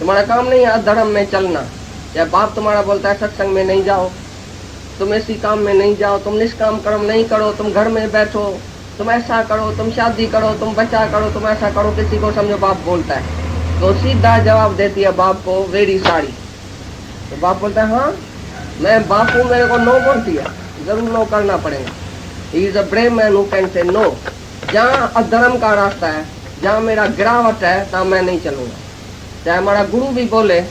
तुम्हारा काम नहीं है अधर्म में चलना। या बाप तुम्हारा बोलता है सत्संग में नहीं जाओ, तुम इसी काम में नहीं जाओ, तुम निष्काम कर्म नहीं करो, तुम घर में बैठो, तुम ऐसा करो, तुम शादी करो, तुम बच्चा करो, तुम ऐसा करो, किसी को समझो बाप बोलता है, तो सीधा जवाब देती है बाप को वेरी साड़ी। तो बाप बोलता है हाँ मैं बाप हूँ, मेरे को नो बोलती है, जरूर नो करना पड़ेगा। He is a brave man who can say no. जहाँ अधर्म का रास्ता है, जहाँ मेरा गिरावट है, तहाँ मैं नहीं चलूंगा। चाहे हमारा गुरु भी बोले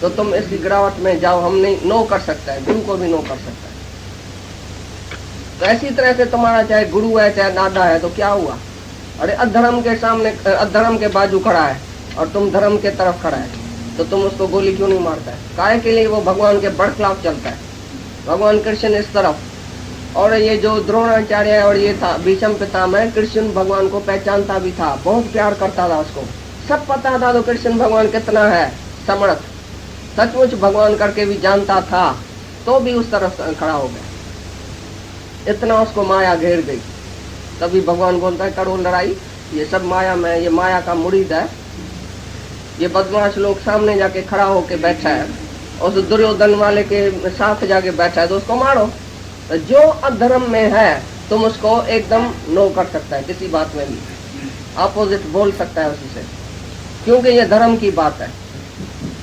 तो तुम इस गिरावट में जाओ, हम नहीं नो कर सकता है, गुरु को भी नो कर सकता है। तो ऐसी तरह से तुम्हारा चाहे गुरु है चाहे दादा है, तो क्या हुआ? अरे अधर्म के सामने, अधर्म के बाजू खड़ा है और तुम धर्म के तरफ खड़ा है, तो तुम उसको गोली क्यों नहीं मारता है? काहे के लिए? वो भगवान के बरखिलाफ चलता है। भगवान कृष्ण इस तरफ, और ये जो द्रोणाचार्य है और ये था भीष्म पितामह, कृष्ण भगवान को पहचानता भी था, बहुत प्यार करता था उसको, सब पता था। तो कृष्ण भगवान कितना है समर्थ, सचमुच भगवान करके भी जानता था, तो भी उस तरफ खड़ा हो गया। इतना उसको माया घेर गई। तभी भगवान बोलता है करो लड़ाई, ये सब माया में, ये माया का मुरीद है, ये बदमाश लोग सामने जाके खड़ा होके बैठा है, उस दुर्योधन वाले के साथ जाके बैठा है, तो उसको मारो। तो जो अधर्म में है तुम उसको एकदम नो कर सकता है, किसी बात में भी अपोजिट बोल सकता है उसी से, क्योंकि ये धर्म की बात है।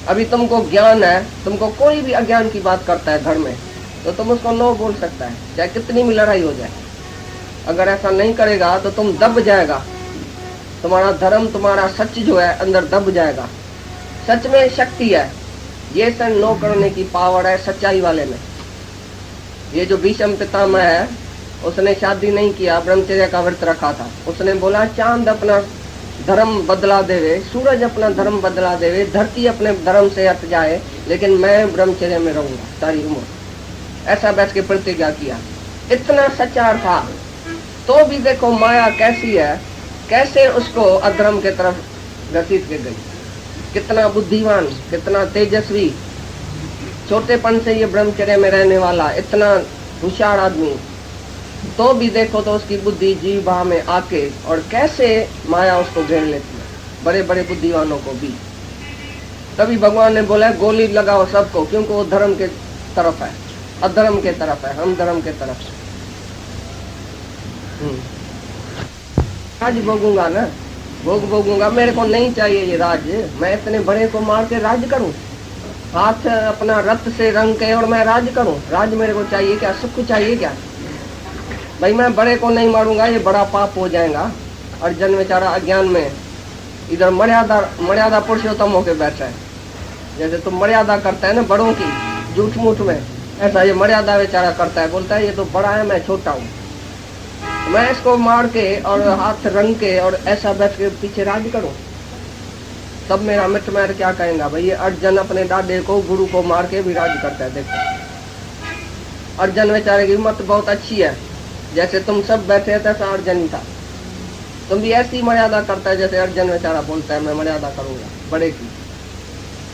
अभी तुमको ज्ञान है, तुमको कोई भी अज्ञान की बात करता है घर में, तो तुम उसको नो बोल सकता है, चाहे कितनी भी लड़ाई हो जाए। अगर ऐसा नहीं करेगा तो तुम दब जाएगा, तुम्हारा धर्म, तुम्हारा सच जो है अंदर दब जाएगा। सच में शक्ति है, ये सब नो करने की पावर है सच्चाई वाले में। ये जो भीष्म पितामह है, उसने शादी नहीं किया, ब्रह्मचर्य का व्रत रखा था। उसने बोला चांद अपना धर्म बदला देवे, सूरज अपना धर्म बदला देवे, धरती अपने धर्म से हट जाए, लेकिन मैं ब्रह्मचर्य में रहूंगा सारी उम्र। ऐसा बैठ के प्रतिज्ञा किया। इतना सच्चा था, तो भी देखो माया कैसी है, कैसे उसको अधर्म के तरफ घसीट के गई। कितना बुद्धिमान, कितना तेजस्वी, छोटेपन से ये ब्रह्मचर्य में रहने वाला, इतना होशियार आदमी, तो भी देखो तो उसकी बुद्धि जीवा में आके और कैसे माया उसको घेर लेती है, बड़े बड़े बुद्धिमानों को भी। तभी भगवान ने बोला गोली लगाओ सबको, क्योंकि वो धर्म के तरफ है, अधर्म के तरफ है, हम धर्म के तरफ से। राज भोगूंगा ना, भोग भोगूंगा, मेरे को नहीं चाहिए ये राज। मैं इतने बड़े को मार के राज करूं, हाथ अपना रक्त से रंग के और मैं राज करूं? राज मेरे को चाहिए क्या? सुख चाहिए क्या? भाई मैं बड़े को नहीं मारूंगा, ये बड़ा पाप हो जाएगा। अर्जुन बेचारा अज्ञान में इधर मर्यादा पुरुषोत्तम होके बैठा है। जैसे तुम मर्यादा करता है ना बड़ों की झूठ मूठ में, ऐसा ये मर्यादा बेचारा करता है। बोलता है ये तो बड़ा है, मैं छोटा हूँ, मैं इसको मार के और हाथ रंग के और ऐसा बैठ के पीछे राज करूं, तब मेरा मित्र मैर क्या कहेगा? भाई ये अर्जुन अपने दादे को, गुरु को मार के भी राज करता है। देखो अर्जुन बेचारे की हिम्मत बहुत अच्छी है, जैसे तुम सब बैठे थे ऐसा अर्जुन ही था। तुम भी ऐसी मर्यादा करता है जैसे अर्जुन बेचारा बोलता है मैं मर्यादा करूंगा बड़े की,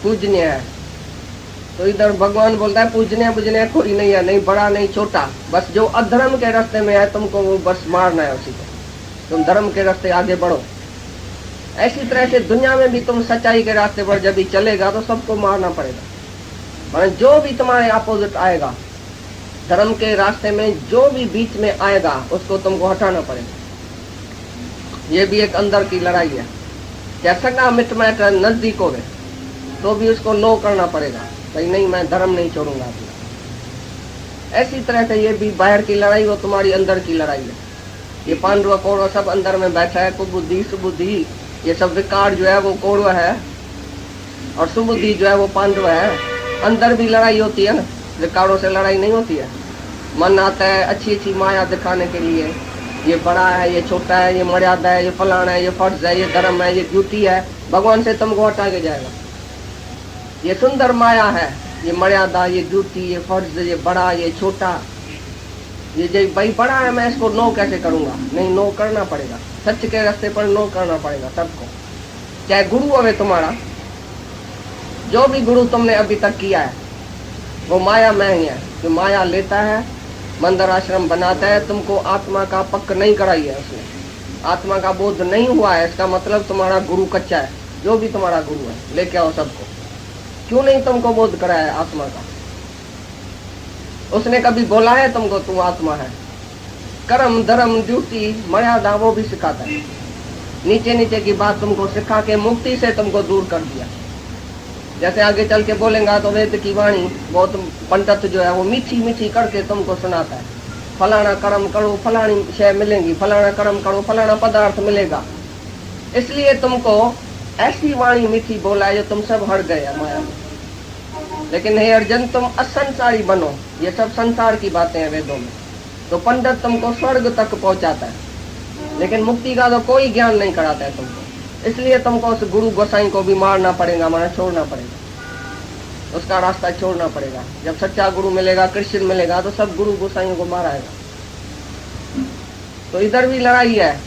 पूजनीय है। तो इधर भगवान बोलता है पूजनीय बुजनीय कोई नहीं है, नहीं बड़ा नहीं छोटा, बस जो अधर्म के रास्ते में है तुमको वो बस मारना है उसी को, तुम धर्म के रास्ते आगे बढ़ो। ऐसी तरह से दुनिया में भी तुम सच्चाई के रास्ते पर जब भी चलेगा तो सबको मारना पड़ेगा। जो भी तुम्हारे अपोजिट आएगा, धर्म के रास्ते में जो भी बीच में आएगा, उसको तुमको हटाना पड़ेगा। ये भी एक अंदर की लड़ाई है। क्या सगा मित्र मैटर नजदीक हो गए तो भी उसको नो करना पड़ेगा, भाई नहीं मैं धर्म नहीं छोड़ूंगा अपना। ऐसी तरह से ये भी बाहर की लड़ाई, वो तुम्हारी अंदर की लड़ाई है। ये पांडव कौरव सब अंदर में बैठा है, कुबुद्धि सुबुद्धि ये सब विकार जो है वो कौरव है, और सुबुद्धि जो है वो पांडव है। अंदर भी लड़ाई होती है ना, विकारों से लड़ाई नहीं होती है। मन आता है अच्छी अच्छी माया दिखाने के लिए, ये बड़ा है, ये छोटा है, ये मर्यादा है, ये फलाना है, ये फर्ज है, ये धर्म है, ये ड्यूटी है। भगवान से तुमको हटा के जाएगा। ये सुंदर माया है, ये मर्यादा, ये ड्यूटी, ये फर्ज, ये बड़ा, ये छोटा, ये जो भाई बड़ा है मैं इसको नो कैसे करूंगा? नहीं, नो करना पड़ेगा, सच के रास्ते पर नो करना पड़ेगा सबको। चाहे गुरु हो तुम्हारा, जो भी गुरु तुमने अभी तक किया है वो माया में ही है। जो माया लेता है, मंदिर आश्रम बनाता है, तुमको आत्मा का पक्क नहीं कराई है उसने, आत्मा का बोध नहीं हुआ है, इसका मतलब तुम्हारा गुरु कच्चा है। जो भी तुम्हारा गुरु है लेके आओ सबको। क्यों नहीं तुमको बोध कराया आत्मा का? उसने कभी बोला है तुमको तुम आत्मा है? कर्म धर्म ड्यूटी मर्यादा वो भी सिखाता है। नीचे नीचे की बात तुमको सिखा के मुक्ति से तुमको दूर कर दिया। जैसे आगे चल के बोलेगा तो वेद की वाणी बहुत पंडित जो है वो मीठी मीठी करके तुमको सुनाता है। फलाना कर्म करो फलानी शय मिलेगी, फलाना कर्म करो फलाना पदार्थ मिलेगा। इसलिए तुमको ऐसी वाणी मीठी बोला है जो तुम सब हट गए माया में। लेकिन हे अर्जुन तुम असंसारी बनो, ये सब संसार की बातें हैं वेदों में। तो पंडित तुमको स्वर्ग तक पहुंचाता है, लेकिन मुक्ति का तो कोई ज्ञान नहीं कराता है तुमको। इसलिए तुमको उस गुरु गोसाई को भी मारना पड़ेगा, माना छोड़ना पड़ेगा, उसका रास्ता छोड़ना पड़ेगा। जब सच्चा गुरु मिलेगा, कृष्ण मिलेगा, तो सब गुरु गोसाइयों को माराएगा। तो इधर भी लड़ाई है,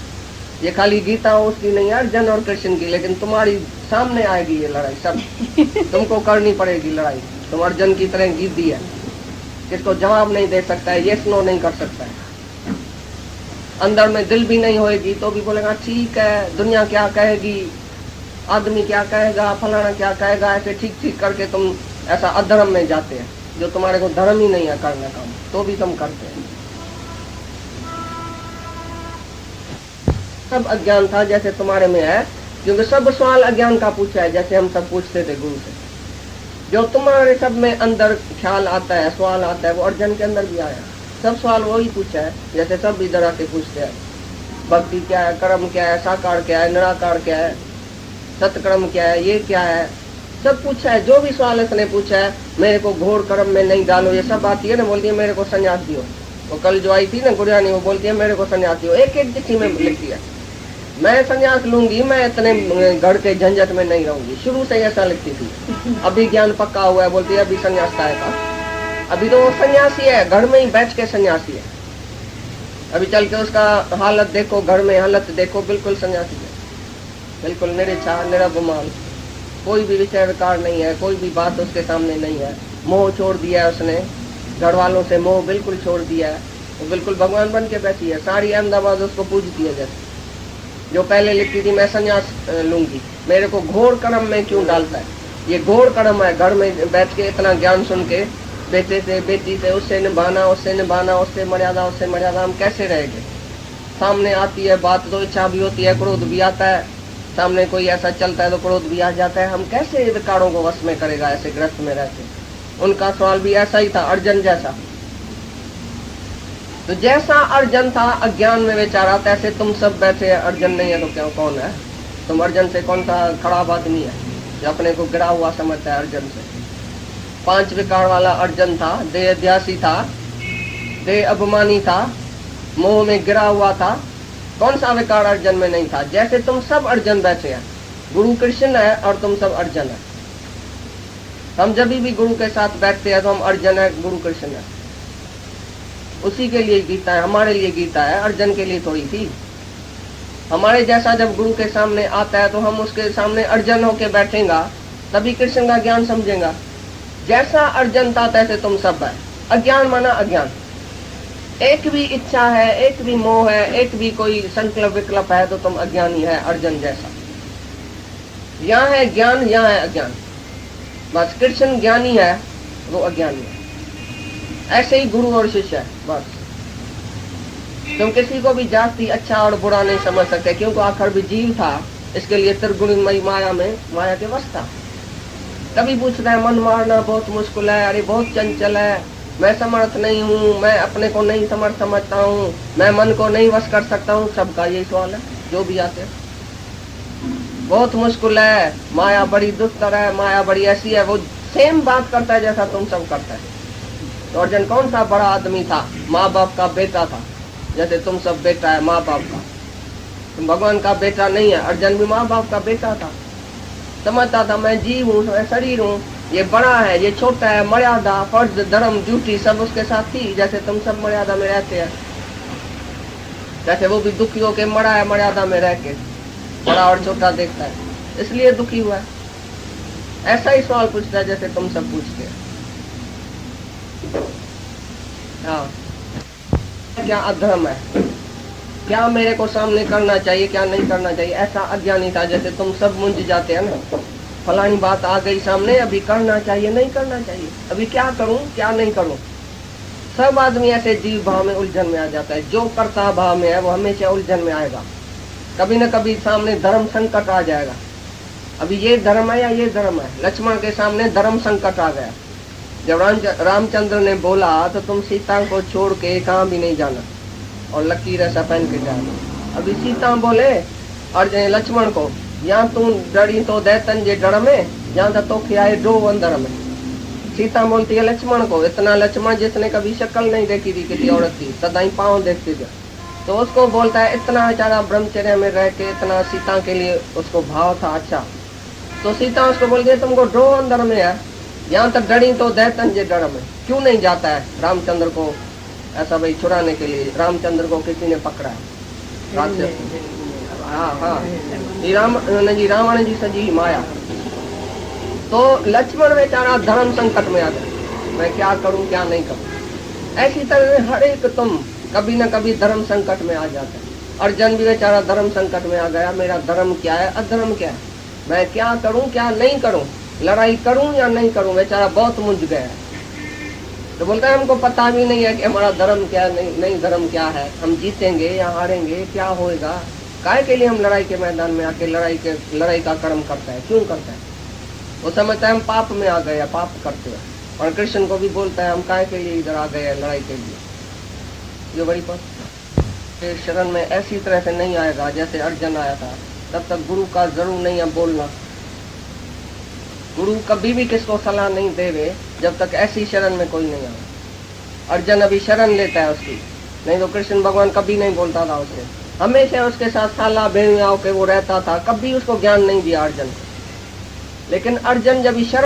ये खाली गीता उसकी नहीं है अर्जुन और कृष्ण की, लेकिन तुम्हारी सामने आएगी ये लड़ाई सब। तुमको करनी पड़ेगी लड़ाई। तुम अर्जुन की तरह गीदी है, किसको जवाब नहीं दे सकता है, यस नो नहीं कर सकता है। अंदर में दिल भी नहीं होएगी तो भी बोलेगा ठीक है, दुनिया क्या कहेगी, आदमी क्या कहेगा, फलाना क्या कहेगा, ऐसे ठीक ठीक करके तुम ऐसा अधर्म में जाते हैं जो तुम्हारे को धर्म ही नहीं है करने का, तो भी तुम करते हैं। सब अज्ञान था जैसे तुम्हारे में है, क्योंकि सब सवाल अज्ञान का पूछा है, जैसे हम सब पूछते थे गुरु से। जो तुम्हारे सब में अंदर ख्याल आता है, सवाल आता है, वो अर्जुन के अंदर भी आया। सब सवाल वही पूछा है, जैसे सब इधर आके पूछते हैं भक्ति क्या है, कर्म क्या है, साकार क्या है, निराकार क्या है, सत्कर्म क्या है, ये क्या है, सब पूछा है। जो भी सवाल इसने पूछा है, मेरे को घोर कर्म में नहीं डालो, ये सब आती है ना, बोलती है मेरे को संन्यास दियो। वो कल जो आई थी ना गुड़ियानी, वो बोलती है मेरे को संन्यास दियो। एक एक चिट्ठी में लिखती है मैं संन्यास लूंगी, मैं इतने घर के झंझट में नहीं रहूंगी। शुरू से ऐसा लिखती थी। अभी ज्ञान पक्का हुआ है, बोलती है अभी संन्यास का है। अभी तो वो सन्यासी है, घर में ही बैठ के सन्यासी है। अभी चल के उसका हालत देखो, घर में हालत देखो, बिल्कुल सन्यासी है, बिल्कुल निरच्छा निरभिमान, कोई भी विचार विकार नहीं है, कोई भी बात उसके सामने नहीं है। मोह छोड़ दिया है उसने, घर वालों से मोह बिल्कुल छोड़ दिया है। वो बिल्कुल भगवान बन के बैठी है। सारी अहमदाबाद उसको पूजती है। जैसे जो पहले लिखती थी मैं संन्यास लूंगी, मेरे को घोर कर्म में क्यों डालता है, ये घोर कर्म है। घर में बैठ के इतना ज्ञान सुन के बेटे से बेटी से उससे निभाना, उससे निभाना, उससे मर्यादा, हम कैसे रहेंगे? सामने आती है बात तो इच्छा भी होती है, क्रोध भी आता है, सामने कोई ऐसा चलता है तो क्रोध भी आ जाता है। हम कैसे विकारों को वश में करेगा ऐसे ग्रस्त में रहते? उनका सवाल भी ऐसा ही था, अर्जुन जैसा। तो जैसा अर्जुन था अज्ञान में बेचारा, तैसे तुम सब बैठे हैं। अर्जुन नहीं है तो क्या कौन है? तुम अर्जुन से कौन सा खराब आदमी है जो अपने को गिरा हुआ समझता है? अर्जुन से 5 विकार वाला अर्जुन था, देह अध्यासी था, देह अभिमानी था, मोह में गिरा हुआ था। कौन सा विकार अर्जुन में नहीं था? जैसे तुम सब अर्जुन बैठे हैं, गुरु कृष्ण है और तुम सब अर्जुन है। हम जब भी गुरु के साथ बैठते हैं तो हम अर्जुन है, गुरु कृष्ण है। उसी के लिए गीता है, हमारे लिए गीता है, अर्जुन के लिए थोड़ी थी। हमारे जैसा जब गुरु के सामने आता है तो हम उसके सामने अर्जुन होके बैठेगा, तभी कृष्ण का ज्ञान समझेगा। जैसा अर्जुन था तैसे तुम सब है। अज्ञान माना अज्ञान, एक भी इच्छा है, एक भी मोह है, एक भी कोई संकल्प विकल्प है तो तुम अज्ञानी है, अर्जुन जैसा। यहाँ है ज्ञान, यहाँ है अज्ञान। बस कृष्ण ज्ञानी है, वो अज्ञानी है। ऐसे ही गुरु और शिष्य है बस। तुम किसी को भी जाति अच्छा और बुरा नहीं समझ सकते, क्योंकि आखिर भी जीव था, इसके लिए त्रिगुणमयी माया में माया के वश था। कभी पूछता है मन मारना बहुत मुश्किल है, अरे बहुत चंचल है, मैं समर्थ नहीं हूँ, मैं अपने को नहीं समर्थ समझता हूँ, मैं मन को नहीं वश कर सकता हूँ। सबका यही सवाल है जो भी आते हैं। बहुत मुश्किल है, माया बड़ी दुष्कर है, माया बड़ी ऐसी है। वो सेम बात करता है जैसा तुम सब करता है। तो अर्जुन कौन सा बड़ा आदमी था? माँ बाप का बेटा था, जैसे तुम सब बेटा है माँ बाप का। तुम भगवान का बेटा नहीं है, अर्जुन भी माँ बाप का बेटा था। समझता था मैं जीव हूँ, मैं शरीर हूँ, ये बड़ा है, ये छोटा है। मर्यादा, फर्ज, धर्म, ड्यूटी सब उसके साथ थी, जैसे तुम सब मर्यादा में रहते हैं। जैसे वो भी दुखी होके मरा है मर्यादा में रह के, बड़ा और छोटा देखता है, इसलिए दुखी हुआ है। ऐसा ही सवाल पूछता है जैसे तुम सब पूछते हैं। हाँ, क्या अधर्म है? क्या मेरे को सामने करना चाहिए, क्या नहीं करना चाहिए, ऐसा अज्ञानी था। जैसे तुम सब मुंझ जाते हैं ना, फलानी बात आ गई सामने, अभी करना चाहिए नहीं करना चाहिए, अभी क्या करूं क्या नहीं करूं। सब आदमी ऐसे जीव भाव में उलझन में आ जाता है। जो कर्ता भाव में है वो हमेशा उलझन में आएगा। कभी न कभी सामने धर्म संकट आ जाएगा। अभी ये धर्म है या ये धर्म है। लक्ष्मण के सामने धर्म संकट आ गया। जब रामचंद्र ने बोला तो तुम सीता को छोड़ के कहाँ भी नहीं जाना और लकीर ऐसा पहन के जाना। अभी सीता बोले और लक्ष्मण को, यहाँ तुम डरी तो दैतन जे डर में, यहाँ तो खियाए डो अंदर में। सीता बोलती है लक्ष्मण को, इतना लक्ष्मण जिसने कभी शक्ल नहीं देखी थी किसी औरत की, सदाई पाँव देखती थी। तो उसको बोलता है इतना बेचारा ब्रह्मचर्य में रह के इतना सीता के लिए उसको भाव था अच्छा। तो सीता उसको बोलती है तुमको डो अंदर में है, यहाँ तक डरी तो दैतन जे डर में। क्यों नहीं जाता है रामचंद्र को ऐसा भाई छुड़ाने के लिए। रामचंद्र को किसी ने पकड़ा है। हाँ हाँ जी रावण जी सजी माया। तो लक्ष्मण बेचारा धर्म संकट में आ गया, मैं क्या करूं क्या नहीं करूं। ऐसी तरह हर एक तुम कभी न कभी धर्म संकट में आ जाता है। अर्जुन भी बेचारा धर्म संकट में आ गया, मेरा धर्म क्या है अधर्म क्या है, मैं क्या करूं क्या नहीं करूं, लड़ाई करूं या नहीं करूं। बेचारा बहुत मुंझ गया है। तो बोलता है हमको पता भी नहीं है कि हमारा धर्म क्या है नहीं धर्म क्या है, हम जीतेंगे या हारेंगे, क्या होएगा, काहे के लिए हम लड़ाई के मैदान में आके लड़ाई का कर्म करता है, क्यों करता है। वो समझता है हम पाप में आ गए, पाप करते हैं। और कृष्ण को भी बोलता है हम काहे के लिए इधर आ गए लड़ाई के लिए। ये बड़ी बात शरण में ऐसी तरह से नहीं आएगा जैसे अर्जुन आया था। तब तक गुरु का जरूर नहीं है बोलना। गुरु कभी भी किसको सलाह नहीं देवे जब तक ऐसी शरण में कोई नहीं आए। अर्जुन अभी शरण लेता है उसकी, नहीं तो कृष्ण भगवान कभी नहीं बोलता था उसे। हमेशा उसके साथ साला भेड़िया होके वो रहता था, कभी उसको ज्ञान नहीं दिया अर्जुन को। लेकिन अर्जुन जब शरण